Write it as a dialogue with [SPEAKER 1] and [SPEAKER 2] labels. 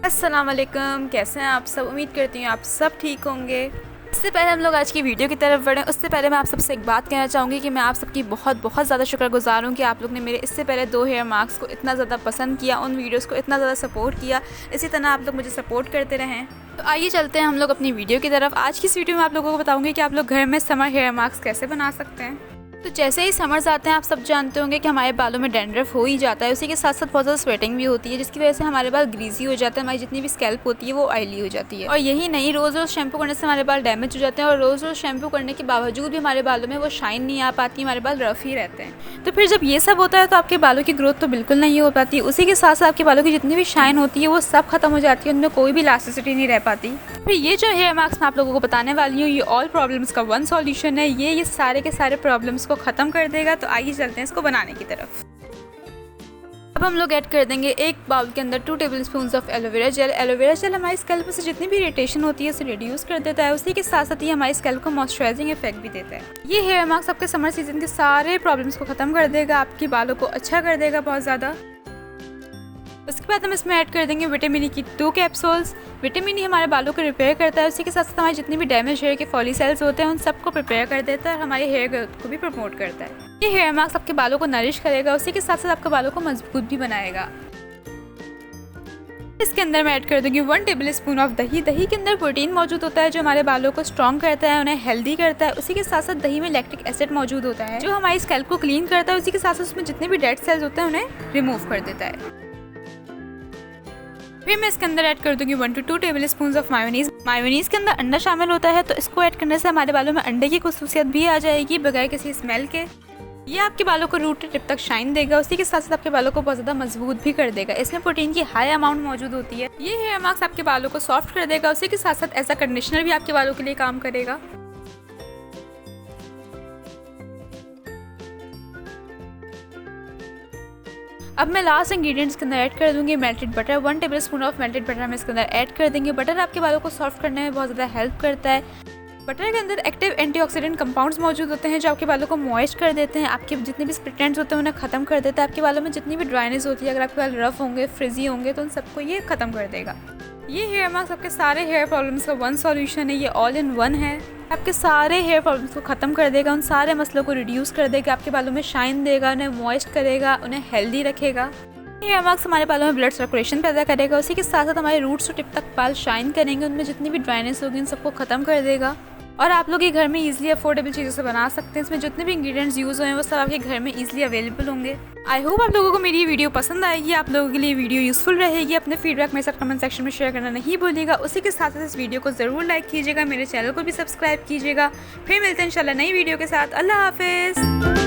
[SPEAKER 1] अस्सलाम वालेकुम, कैसे हैं आप सब। उम्मीद करती हूँ आप सब ठीक होंगे। इससे पहले हम लोग आज की वीडियो की तरफ बढ़ें, उससे पहले मैं आप सबसे एक बात कहना चाहूँगी कि मैं आप सबकी बहुत बहुत ज़्यादा शुक्रगुजार हूँ कि आप लोग ने मेरे इससे पहले 2 हेयर मास्क को इतना ज़्यादा पसंद किया, उन वीडियोस को इतना ज़्यादा सपोर्ट किया। इसी तरह आप लोग मुझे सपोर्ट करते रहें। तो आइए चलते हैं हम लोग अपनी वीडियो की तरफ। आज की इस वीडियो में आप लोगों को बताऊँगी कि आप लोग घर में समर हेयर मास्क कैसे बना सकते हैं। तो जैसे ही समर्स आते हैं आप सब जानते होंगे कि हमारे बालों में डैंड्रफ हो ही जाता है, उसी के साथ साथ बहुत ज़्यादा स्वेटिंग भी होती है, जिसकी वजह से हमारे बाल ग्रीजी हो जाते हैं, हमारी जितनी भी स्कैल्प होती है वो ऑयली हो जाती है। और यही नहीं, रोज़ रोज़ शैम्पू करने से हमारे बाल डैमेज हो जाते हैं और रोज़ रोज़ शैम्पू करने के बावजूद भी हमारे बालों में वो शाइन नहीं आ पाती, हमारे बाल रफ ही रहते हैं। तो फिर जब ये सब होता है तो आपके बालों की ग्रोथ तो बिल्कुल नहीं हो पाती, उसी के साथ साथ आपके बालों की जितनी भी शाइन होती है वो सब खत्म हो जाती है, उनमें कोई भी इलास्टिसिटी नहीं रह पाती। फिर ये जो हेयर मास्क मैं आप लोगों को बताने वाली हूँ, ये ऑल प्रॉब्लम्स का वन सॉल्यूशन है। ये सारे के सारे प्रॉब्लम्स को ख़त्म कर देगा। तो आइए चलते हैं इसको बनाने की तरफ। अब हम लोग ऐड कर देंगे एक बाउल के अंदर 2 tablespoon of aloe vera gel. Aloe vera gel हमारी स्कैल्प में से जितनी भी इरिटेशन होती है उसे रिड्यूस कर देता है, उसी के साथ साथ ये हमारी स्कैल्प को मॉइस्चराइजिंग इफेक्ट भी देता है। ये हेयर मास्क आपके समर सीजन के सारे प्रॉब्लम्स को ख़त्म कर देगा, आपके बालों को अच्छा कर देगा बहुत ज़्यादा। उसके बाद हम इसमें ऐड कर देंगे विटामिन ई की 2 कैप्सूल्स। विटामिन ई हमारे बालों को रिपेयर करता है, उसी के साथ साथ हमारे जितने भी डैमेज हेयर के फॉली सेल्स होते हैं उन सबको प्रिपेयर कर देता है और हमारे हेयर ग्रोथ को भी प्रमोट करता है। ये हेयर मास्क आपके बालों को नरिश करेगा, उसी के साथ साथ आपके बालों को मजबूत भी बनाएगा। इसके अंदर मैं ऐड कर दूंगी 1 टेबलस्पून ऑफ दही। दही के अंदर प्रोटीन मौजूद होता है जो हमारे बालों को स्ट्रॉन्ग करता है, उन्हें हेल्दी करता है। उसी के साथ साथ दही में लैक्टिक एसिड मौजूद होता है जो हमारी स्कैल्प को क्लीन करता है, उसी के साथ साथ उसमें जितने भी डेड सेल्स होते हैं उन्हें रिमूव कर देता है। फिर मैं इसके अंदर ऐड कर दूंगी 1 to 2 tablespoon of mayonnaise. Mayonnaise के अंदर अंडा शामिल होता है, तो इसको ऐड करने से हमारे बालों में अंडे की खुशूसियत भी आ जाएगी बगैर किसी स्मेल के। ये आपके बालों को रूट से टिप तक शाइन देगा, उसी के साथ साथ आपके बालों को बहुत ज़्यादा मजबूत भी कर देगा। इसमें प्रोटीन की हाई अमाउंट मौजूद होती है। ये हेयर मास्क आपके बालों को सॉफ्ट कर देगा, उसी के साथ साथ एज अ कंडीशनर भी आपके बालों के लिए काम करेगा। अब मैं लास्ट इंग्रेडिएंट्स के अंदर ऐड कर दूंगी melted butter. 1 tablespoon of melted butter हम इसके अंदर ऐड कर देंगे। बटर आपके बालों को सॉफ्ट करने में बहुत ज़्यादा हेल्प करता है। बटर के अंदर एक्टिव एंटीऑक्सीडेंट कंपाउंड्स मौजूद होते हैं जो आपके बालों को मॉइस्ट कर देते हैं, आपके जितने भी स्प्लिट एंड्स होते हैं उन्हें खत्म कर देता है। आपके बालों में जितनी भी ड्राइनेस होती है, अगर आपके बाल रफ होंगे, फ्रिजी होंगे, तो उन सबको ये खत्म कर देगा। ये हेयर मास्क आपके सारे हेयर प्रॉब्लम्स का वन सॉल्यूशन है। ये ऑल इन वन है, आपके सारे हेयर प्रॉब्लम्स को ख़त्म कर देगा, उन सारे मसलों को रिड्यूस कर देगा, आपके बालों में शाइन देगा, उन्हें मॉइस्ट करेगा, उन्हें हेल्दी रखेगा। हेयर मास्क हमारे बालों में ब्लड सर्कुलेशन पैदा करेगा, उसी के साथ साथ हमारे रूट्स से टिप तक बाल शाइन करेंगे, उनमें जितनी भी ड्राइनेस होगी उन सबको ख़त्म कर देगा। और आप लोग ये घर में इजीली अफोर्डेबल चीज़ों से बना सकते हैं। इसमें जितने भी इंग्रेडिएंट्स यूज़ हुए हैं वो सब आपके घर में इजीली अवेलेबल होंगे। आई होप आप लोगों को मेरी ये वीडियो पसंद आएगी, आप लोगों के लिए वीडियो यूज़फुल रहेगी। अपने फीडबैक मेरे साथ कमेंट सेक्शन में शेयर करना नहीं भूलिएगा। उसी के साथ साथ इस वीडियो को ज़रूर लाइक कीजिएगा, मेरे चैनल को भी सब्सक्राइब कीजिएगा। फिर मिलते हैं इंशाल्लाह नई वीडियो के साथ। अल्लाह हाफिज़।